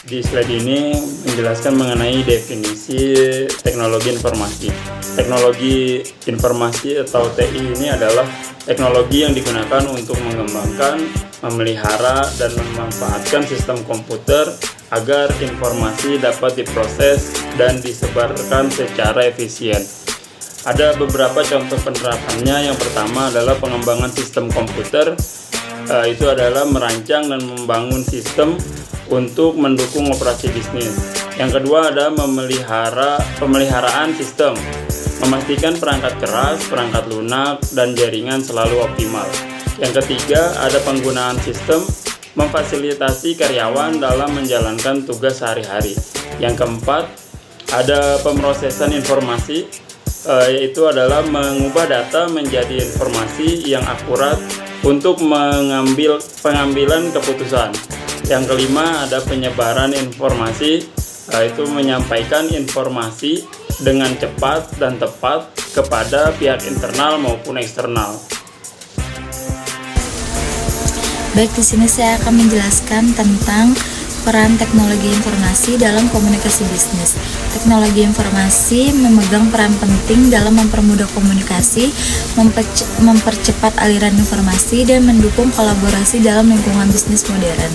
Di slide ini menjelaskan mengenai definisi teknologi informasi. Teknologi informasi atau TI ini adalah teknologi yang digunakan untuk mengembangkan, memelihara, dan memanfaatkan sistem komputer agar informasi dapat diproses dan disebarkan secara efisien. Ada beberapa contoh penerapannya. Yang pertama adalah pengembangan sistem komputer. Itu adalah merancang dan membangun sistem untuk mendukung operasi bisnis. Yang kedua ada pemeliharaan sistem, memastikan perangkat keras, perangkat lunak, dan jaringan selalu optimal. Yang ketiga ada penggunaan sistem, memfasilitasi karyawan dalam menjalankan tugas sehari-hari. Yang keempat ada pemrosesan informasi, yaitu adalah mengubah data menjadi informasi yang akurat untuk pengambilan keputusan. Yang kelima ada penyebaran informasi, yaitu menyampaikan informasi dengan cepat dan tepat kepada pihak internal maupun eksternal. Baik, di sini saya akan menjelaskan tentang peran teknologi informasi dalam komunikasi bisnis. Teknologi informasi memegang peran penting dalam mempermudah komunikasi, mempercepat aliran informasi, dan mendukung kolaborasi dalam lingkungan bisnis modern.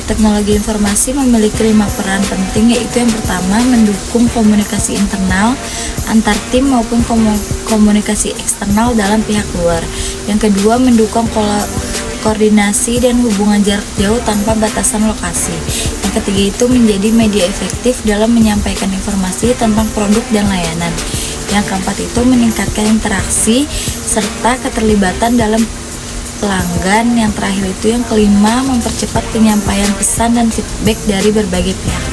Teknologi informasi memiliki 5 peran penting, yaitu yang pertama mendukung komunikasi internal antar tim maupun komunikasi eksternal dalam pihak luar. Yang kedua mendukung koordinasi dan hubungan jarak jauh tanpa batasan lokasi. Yang ketiga itu menjadi media efektif dalam menyampaikan informasi tentang produk dan layanan. Yang keempat itu meningkatkan interaksi serta keterlibatan dalam pelanggan. Yang terakhir itu yang kelima mempercepat penyampaian pesan dan feedback dari berbagai pihak.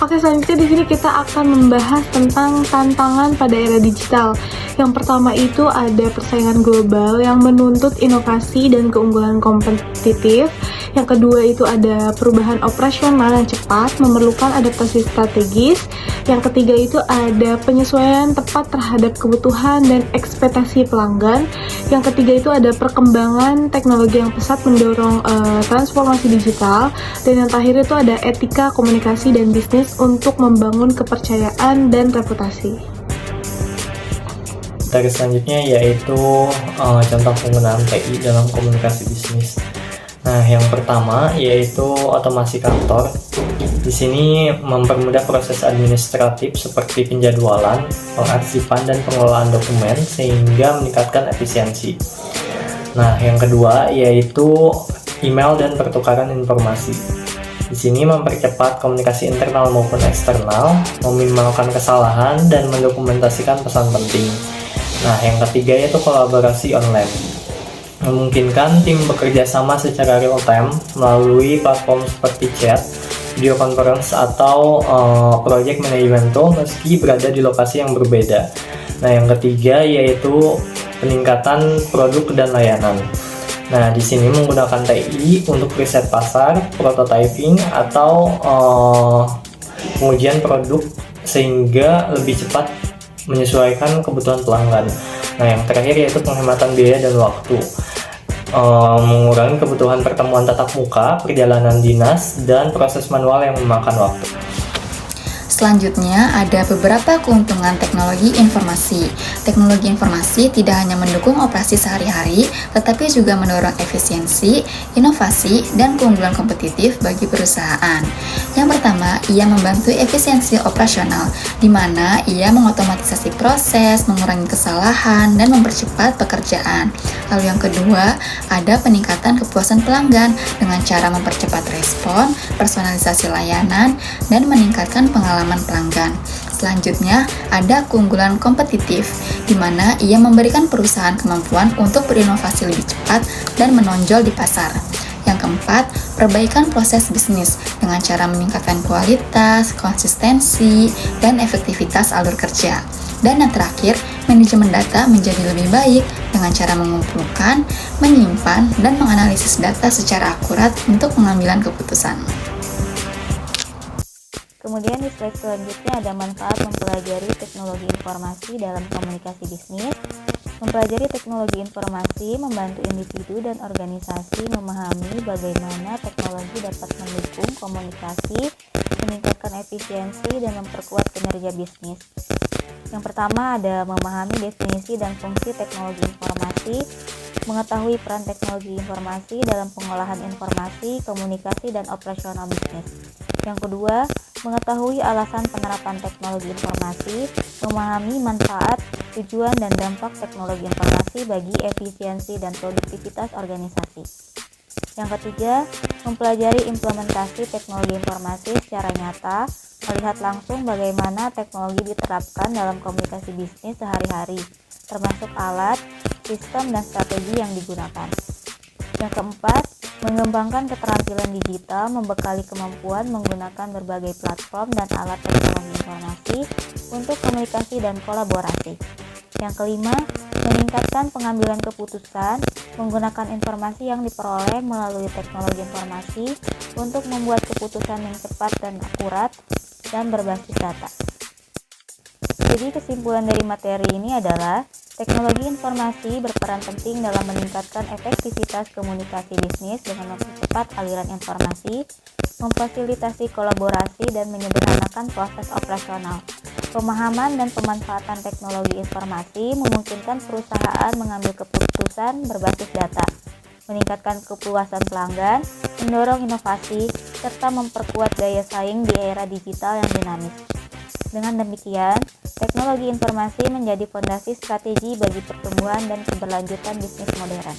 Oke, selanjutnya di sini kita akan membahas tentang tantangan pada era digital. Yang pertama itu ada persaingan global yang menuntut inovasi dan keunggulan kompetitif. Yang kedua itu ada perubahan operasional yang cepat, memerlukan adaptasi strategis. Yang ketiga itu ada penyesuaian tepat terhadap kebutuhan dan ekspektasi pelanggan. Yang ketiga itu ada perkembangan teknologi yang pesat mendorong transformasi digital. Dan yang terakhir itu ada etika komunikasi dan bisnis untuk membangun kepercayaan dan reputasi. Materi selanjutnya yaitu contoh penggunaan TI dalam komunikasi bisnis. Nah, yang pertama yaitu otomasi kantor. Di sini mempermudah proses administratif seperti penjadwalan, pengarsipan, dan pengelolaan dokumen sehingga meningkatkan efisiensi. Nah, yang kedua yaitu email dan pertukaran informasi. Di sini mempercepat komunikasi internal maupun eksternal, meminimalkan kesalahan, dan mendokumentasikan pesan penting. Nah, yang ketiga yaitu kolaborasi online. Memungkinkan tim bekerja sama secara real time melalui platform seperti chat, video conference, atau project management tool meski berada di lokasi yang berbeda. Nah, yang ketiga yaitu peningkatan produk dan layanan. Nah, di sini menggunakan TI untuk riset pasar, prototyping, atau pengujian produk sehingga lebih cepat menyesuaikan kebutuhan pelanggan. Nah, yang terakhir yaitu penghematan biaya dan waktu, mengurangi kebutuhan pertemuan tatap muka, perjalanan dinas, dan proses manual yang memakan waktu. Selanjutnya ada beberapa keuntungan teknologi informasi. Teknologi informasi tidak hanya mendukung operasi sehari-hari, tetapi juga mendorong efisiensi, inovasi, dan keunggulan kompetitif bagi perusahaan. Yang pertama, ia membantu efisiensi operasional, di mana ia mengotomatisasi proses, mengurangi kesalahan, dan mempercepat pekerjaan. Lalu yang kedua, ada peningkatan kepuasan pelanggan dengan cara mempercepat respon, personalisasi layanan, dan meningkatkan pengalaman pelanggan. Selanjutnya, ada keunggulan kompetitif, di mana ia memberikan perusahaan kemampuan untuk berinovasi lebih cepat dan menonjol di pasar. Yang keempat, perbaikan proses bisnis dengan cara meningkatkan kualitas, konsistensi, dan efektivitas alur kerja. Dan yang terakhir, manajemen data menjadi lebih baik dengan cara mengumpulkan, menyimpan, dan menganalisis data secara akurat untuk pengambilan keputusan. Kemudian di slide selanjutnya ada manfaat mempelajari teknologi informasi dalam komunikasi bisnis. Mempelajari teknologi informasi membantu individu dan organisasi memahami bagaimana teknologi dapat mendukung komunikasi, meningkatkan efisiensi, dan memperkuat kinerja bisnis. Yang pertama ada memahami definisi dan fungsi teknologi informasi, mengetahui peran teknologi informasi dalam pengolahan informasi, komunikasi, dan operasional bisnis. Yang kedua, mengetahui alasan penerapan teknologi informasi, memahami manfaat, tujuan, dan dampak teknologi informasi bagi efisiensi dan produktivitas organisasi. Yang ketiga, mempelajari implementasi teknologi informasi secara nyata, melihat langsung bagaimana teknologi diterapkan dalam komunikasi bisnis sehari-hari, termasuk alat, sistem, dan strategi yang digunakan. Yang keempat, mengembangkan keterampilan digital, membekali kemampuan menggunakan berbagai platform dan alat teknologi informasi untuk komunikasi dan kolaborasi. Yang kelima, meningkatkan pengambilan keputusan, menggunakan informasi yang diperoleh melalui teknologi informasi untuk membuat keputusan yang cepat dan akurat dan berbasis data. Jadi kesimpulan dari materi ini adalah teknologi informasi berperan penting dalam meningkatkan efektivitas komunikasi bisnis dengan mempercepat aliran informasi, memfasilitasi kolaborasi, dan menyederhanakan proses operasional. Pemahaman dan pemanfaatan teknologi informasi memungkinkan perusahaan mengambil keputusan berbasis data, meningkatkan kepuasan pelanggan, mendorong inovasi, serta memperkuat daya saing di era digital yang dinamis. Dengan demikian, teknologi informasi menjadi fondasi strategi bagi pertumbuhan dan keberlanjutan bisnis modern.